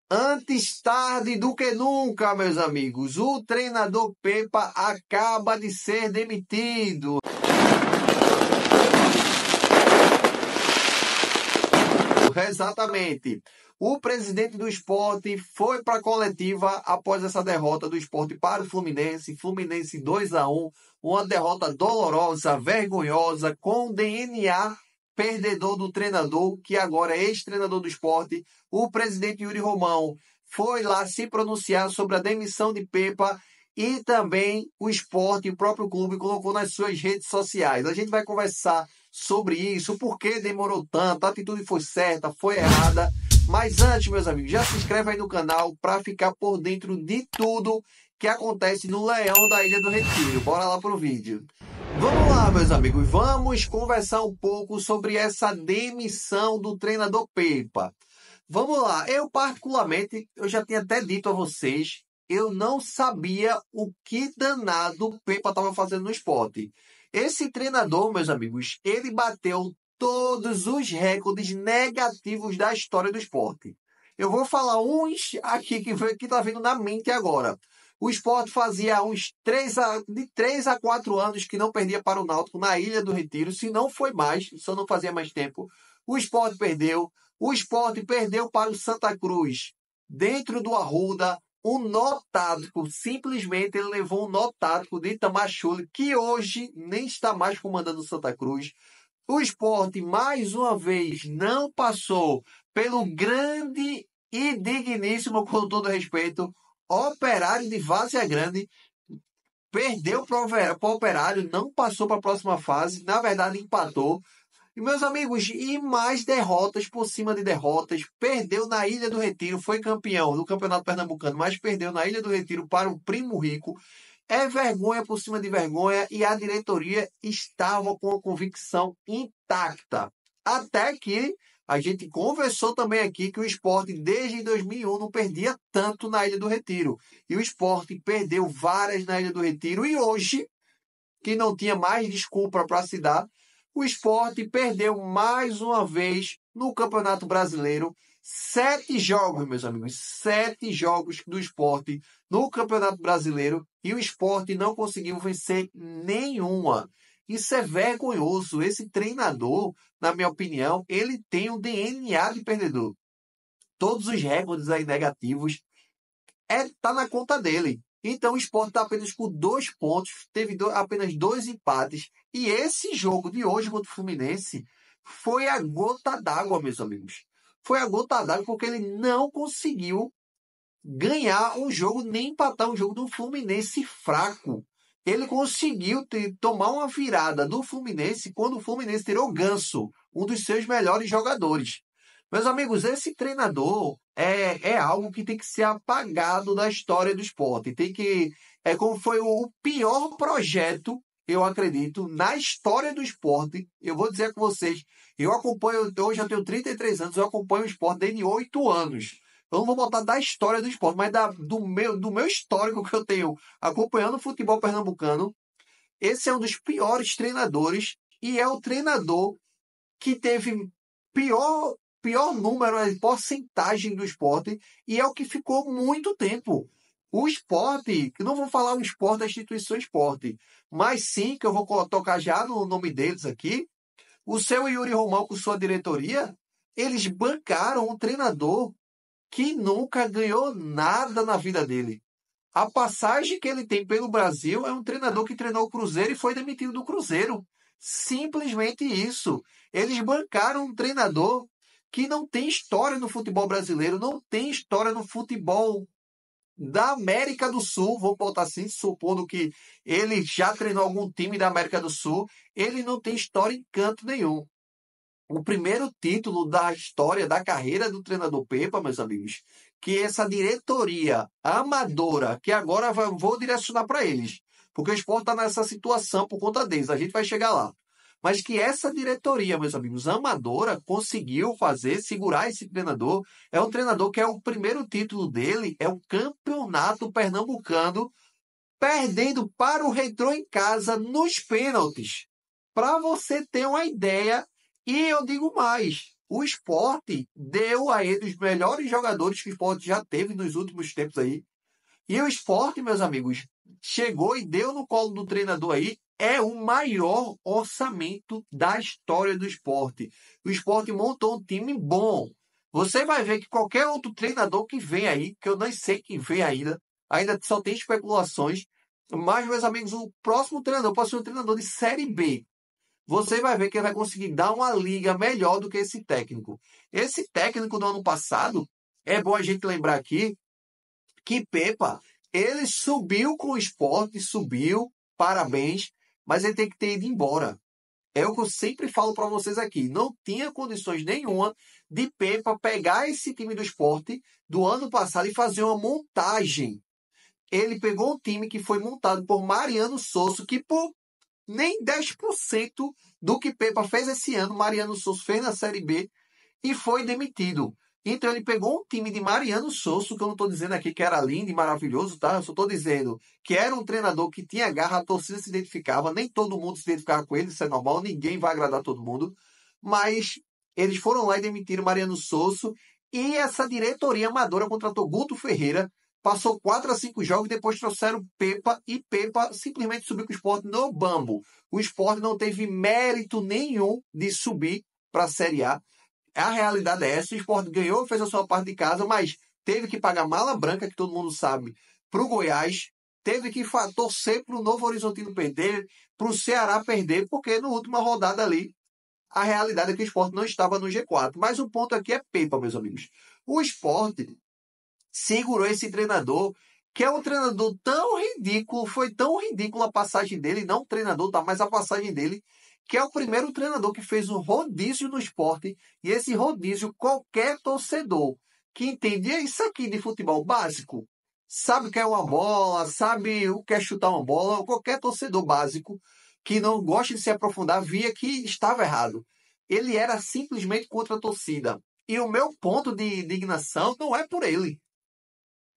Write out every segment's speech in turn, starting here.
Antes tarde do que nunca, meus amigos, o treinador Pepa acaba de ser demitido. Exatamente. O presidente do Sport foi para a coletiva após essa derrota do Sport para o Fluminense. Fluminense 2-1, uma derrota dolorosa, vergonhosa, com DNA perdedor do treinador, que agora é ex-treinador do Sport. O presidente Yuri Romão foi lá se pronunciar sobre a demissão de Pepa e também o Sport, o próprio clube, colocou nas suas redes sociais. A gente vai conversar sobre isso, por que demorou tanto, a atitude foi certa, foi errada. Mas antes, meus amigos, já se inscreve aí no canal para ficar por dentro de tudo que acontece no Leão da Ilha do Retiro. Bora lá pro vídeo. Vamos lá, meus amigos, vamos conversar um pouco sobre essa demissão do treinador Pepa. Vamos lá, eu particularmente, eu já tinha até dito a vocês, eu não sabia o que danado o Pepa estava fazendo no Sport. Esse treinador, meus amigos, ele bateu todos os recordes negativos da história do Sport. Eu vou falar uns aqui que está vindo na mente agora. O Sport fazia de 3 a 4 anos que não perdia para o Náutico na Ilha do Retiro, se não foi mais, só não fazia mais tempo. O Sport perdeu para o Santa Cruz, dentro do Arruda. Um nó tático, simplesmente ele levou um nó tático de Itamar Schulli, que hoje nem está mais comandando o Santa Cruz. O Sport, mais uma vez, não passou pelo grande e digníssimo, com todo respeito, Operário de Várzea Grande. Perdeu para o Operário, não passou para a próxima fase, na verdade empatou. E, meus amigos, e mais derrotas por cima de derrotas. Perdeu na Ilha do Retiro, foi campeão do Campeonato Pernambucano, mas perdeu na Ilha do Retiro para o Primo Rico. É vergonha por cima de vergonha e a diretoria estava com a convicção intacta. Até que a gente conversou também aqui que o Sport, desde 2001, não perdia tanto na Ilha do Retiro. E o Sport perdeu várias na Ilha do Retiro. E hoje, que não tinha mais desculpa para se dar, o Sport perdeu mais uma vez no Campeonato Brasileiro. 7 jogos, meus amigos. 7 jogos do Sport no Campeonato Brasileiro. E o Sport não conseguiu vencer nenhuma. Isso é vergonhoso. Esse treinador, na minha opinião, ele tem um DNA de perdedor. Todos os recordes aí negativos tá na conta dele. Então o Sport está apenas com 2 pontos, teve apenas 2 empates. E esse jogo de hoje contra o Fluminense foi a gota d'água, meus amigos. Foi a gota d'água porque ele não conseguiu ganhar um jogo, nem empatar um jogo do Fluminense fraco. Ele conseguiu tomar uma virada do Fluminense quando o Fluminense tirou o Ganso, um dos seus melhores jogadores. Meus amigos, esse treinador é algo que tem que ser apagado da história do Sport. Como foi o pior projeto, eu acredito, na história do Sport. Eu vou dizer com vocês, hoje eu tenho 33 anos, eu acompanho o Sport desde 8 anos. Eu não vou botar da história do Sport, mas do meu histórico que eu tenho acompanhando o futebol pernambucano. Esse é um dos piores treinadores e é o treinador que teve pior número, a porcentagem do Sport, e é o que ficou muito tempo. O Sport, não vou falar o Sport da instituição Sport, mas sim, que eu vou tocar já no nome deles aqui, o seu Yuri Romão com sua diretoria, eles bancaram um treinador que nunca ganhou nada na vida dele. A passagem que ele tem pelo Brasil é um treinador que treinou o Cruzeiro e foi demitido do Cruzeiro. Simplesmente isso. Eles bancaram um treinador que não tem história no futebol brasileiro, não tem história no futebol da América do Sul, vou botar assim, supondo que ele já treinou algum time da América do Sul, ele não tem história em canto nenhum. O primeiro título da história da carreira do treinador Pepa, meus amigos, que essa diretoria amadora, que agora vou direcionar para eles, porque o Sport está nessa situação por conta deles, a gente vai chegar lá. Mas que essa diretoria, meus amigos, amadora, conseguiu segurar esse treinador. É um treinador que é o primeiro título dele, é o Campeonato Pernambucano, perdendo para o Retrô em casa nos pênaltis. Para você ter uma ideia, e eu digo mais, O Sport deu a ele os melhores jogadores que o Sport já teve nos últimos tempos aí. E o Sport, meus amigos, chegou e deu no colo do treinador aí. É o maior orçamento da história do Sport. O Sport montou um time bom. Você vai ver que qualquer outro treinador que vem aí, que eu nem sei quem vem ainda só tem especulações. Mas, meus amigos, o próximo treinador pode ser um treinador de Série B. Você vai ver que ele vai conseguir dar uma liga melhor do que esse técnico. Esse técnico do ano passado, é bom a gente lembrar aqui, que Pepa, ele subiu com o Sport, subiu, parabéns, mas ele tem que ter ido embora. É o que eu sempre falo para vocês aqui. Não tinha condições nenhuma de Pepa pegar esse time do Sport do ano passado e fazer uma montagem. Ele pegou um time que foi montado por Mariano Souza, que por nem 10% do que Pepa fez esse ano, Mariano Souza fez na Série B e foi demitido. Então ele pegou um time de Mariano Souza, que eu não estou dizendo aqui que era lindo e maravilhoso, tá? Eu só estou dizendo que era um treinador que tinha garra, a torcida se identificava, nem todo mundo se identificava com ele, isso é normal, ninguém vai agradar todo mundo. Mas eles foram lá e demitiram Mariano Souza e essa diretoria amadora contratou Guto Ferreira, passou 4 a 5 jogos e depois trouxeram Pepa e Pepa simplesmente subiu com o Sport no bambo. O Sport não teve mérito nenhum de subir para a Série A. A realidade é essa, o Sport ganhou, fez a sua parte de casa, mas teve que pagar mala branca, que todo mundo sabe, para o Goiás, teve que torcer para o Novo Horizontino perder, para o Ceará perder, porque na última rodada ali, a realidade é que o Sport não estava no G4. Mas o ponto aqui é Pepa, meus amigos. O Sport segurou esse treinador, que é um treinador tão ridículo, foi tão ridícula a passagem dele, não o treinador, tá, mas a passagem dele, que é o primeiro treinador que fez um rodízio no Sport, e esse rodízio, qualquer torcedor que entende isso aqui de futebol básico, sabe o que é uma bola, sabe o que é chutar uma bola, qualquer torcedor básico que não gosta de se aprofundar, via que estava errado. Ele era simplesmente contra a torcida. E o meu ponto de indignação não é por ele.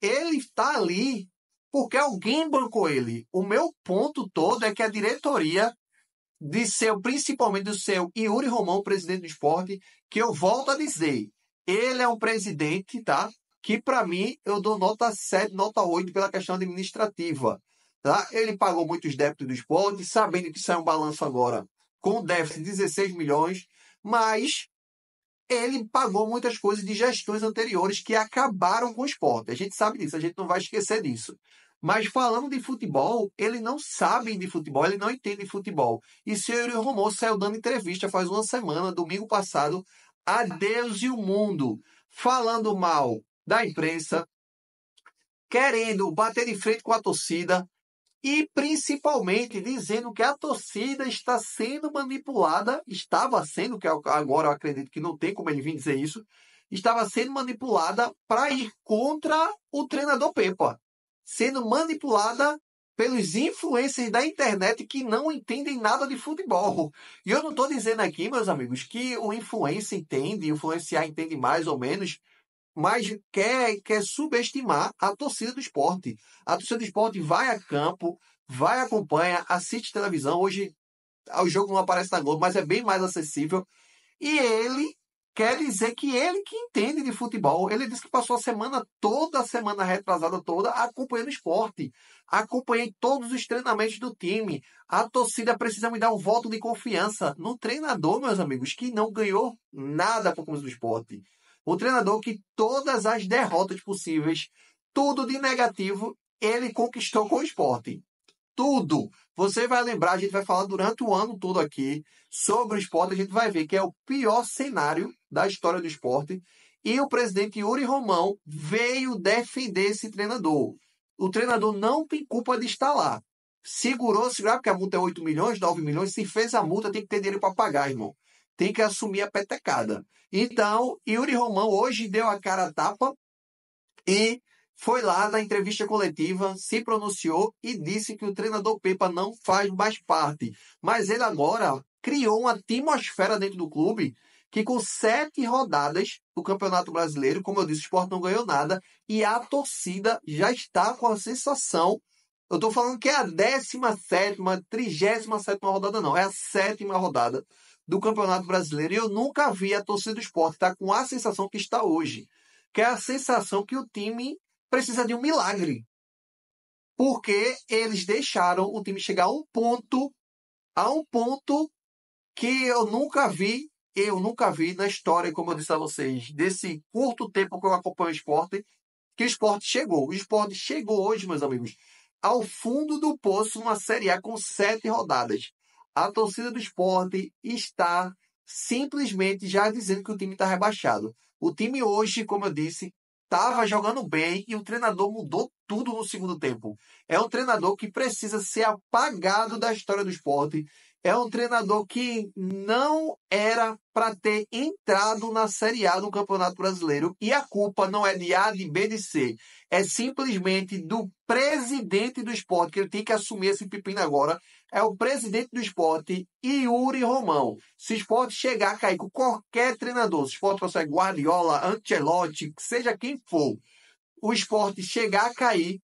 Ele está ali porque alguém bancou ele. O meu ponto todo é que a diretoria principalmente do seu Yuri Romão, presidente do Sport, que eu volto a dizer, ele é um presidente, tá? Que para mim eu dou nota 7, nota 8 pela questão administrativa, tá? Ele pagou muitos débitos do Sport, sabendo que sai um balanço agora com déficit de 16 milhões, mas ele pagou muitas coisas de gestões anteriores que acabaram com o Sport. A gente sabe disso, a gente não vai esquecer disso. Mas falando de futebol, ele não sabe de futebol, ele não entende de futebol. E o senhor Yuri Romão saiu dando entrevista faz uma semana, domingo passado, a Deus e o mundo, falando mal da imprensa, querendo bater de frente com a torcida e principalmente dizendo que a torcida está sendo manipulada, estava sendo, que agora eu acredito que não tem como ele vir dizer isso, estava sendo manipulada para ir contra o treinador Pepa, sendo manipulada pelos influencers da internet que não entendem nada de futebol. E eu não estou dizendo aqui, meus amigos, que o influencer entende, o influenciar entende mais ou menos, mas quer subestimar a torcida do esporte. A torcida do esporte vai a campo, vai, acompanha, assiste televisão. Hoje o jogo não aparece na Globo, mas é bem mais acessível. E ele quer dizer que ele que entende de futebol. Ele disse que passou a semana retrasada toda, acompanhando o esporte. Acompanhei todos os treinamentos do time. A torcida precisa me dar um voto de confiança no treinador, meus amigos, que não ganhou nada por conta do esporte. O treinador que todas as derrotas possíveis, tudo de negativo, ele conquistou com o esporte. Tudo. Você vai lembrar, a gente vai falar durante o ano todo aqui sobre o esporte, a gente vai ver que é o pior cenário da história do esporte. E o presidente Yuri Romão veio defender esse treinador. O treinador não tem culpa de estar lá. Segurou, porque a multa é 8 milhões, 9 milhões. Se fez a multa, tem que ter dinheiro para pagar, irmão. Tem que assumir a petecada. Então, Yuri Romão hoje deu a cara a tapa e foi lá na entrevista coletiva, se pronunciou e disse que o treinador Pepa não faz mais parte. Mas ele agora criou uma atmosfera dentro do clube que com 7 rodadas do Campeonato Brasileiro, como eu disse, o Sport não ganhou nada e a torcida já está com a sensação. Eu estou falando que é a 17ª, 37ª rodada, não. É a 7ª rodada. do Campeonato Brasileiro. E eu nunca vi a torcida do Sport estar com a sensação que está hoje, que é a sensação que o time precisa de um milagre. Porque eles deixaram o time chegar a um ponto que eu nunca vi na história, como eu disse a vocês, desse curto tempo que eu acompanho o esporte, que o esporte chegou. O esporte chegou hoje, meus amigos, ao fundo do poço numa Série A com 7 rodadas. A torcida do esporte está simplesmente já dizendo que o time está rebaixado. O time hoje, como eu disse, estava jogando bem e o treinador mudou tudo no segundo tempo. É um treinador que precisa ser apagado da história do esporte. É um treinador que não era para ter entrado na Série A do Campeonato Brasileiro. E a culpa não é de A, de B, de C. É simplesmente do presidente do esporte, que ele tem que assumir esse pepino agora. É o presidente do esporte, Yuri Romão. Se o esporte chegar a cair com qualquer treinador, se o esporte fosse Guardiola, Ancelotti, seja quem for, o esporte chegar a cair,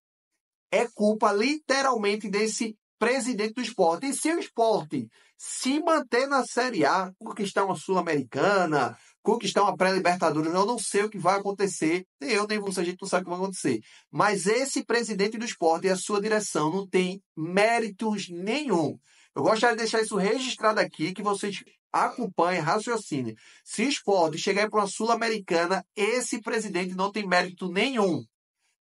é culpa literalmente desse presidente do esporte. E se o esporte se manter na Série A, conquistar uma Sul-Americana, conquistar uma pré-Libertadores, eu não sei o que vai acontecer. Nem eu, nem você, a gente não sabe o que vai acontecer. Mas esse presidente do esporte e a sua direção não tem méritos nenhum. Eu gostaria de deixar isso registrado aqui, que vocês acompanhem, raciocinem. Se o esporte chegar para uma Sul-Americana, esse presidente não tem mérito nenhum.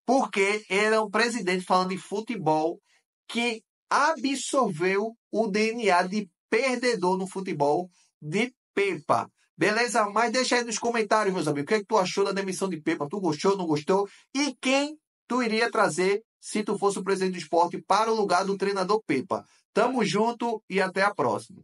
Porque ele é um presidente falando de futebol que absorveu o DNA de perdedor no futebol de Pepa. Beleza? Mas deixa aí nos comentários, meus amigos, o que é que tu achou da demissão de Pepa? Tu gostou, não gostou? E quem tu iria trazer se tu fosse o presidente do esporte para o lugar do treinador Pepa? Tamo junto e até a próxima.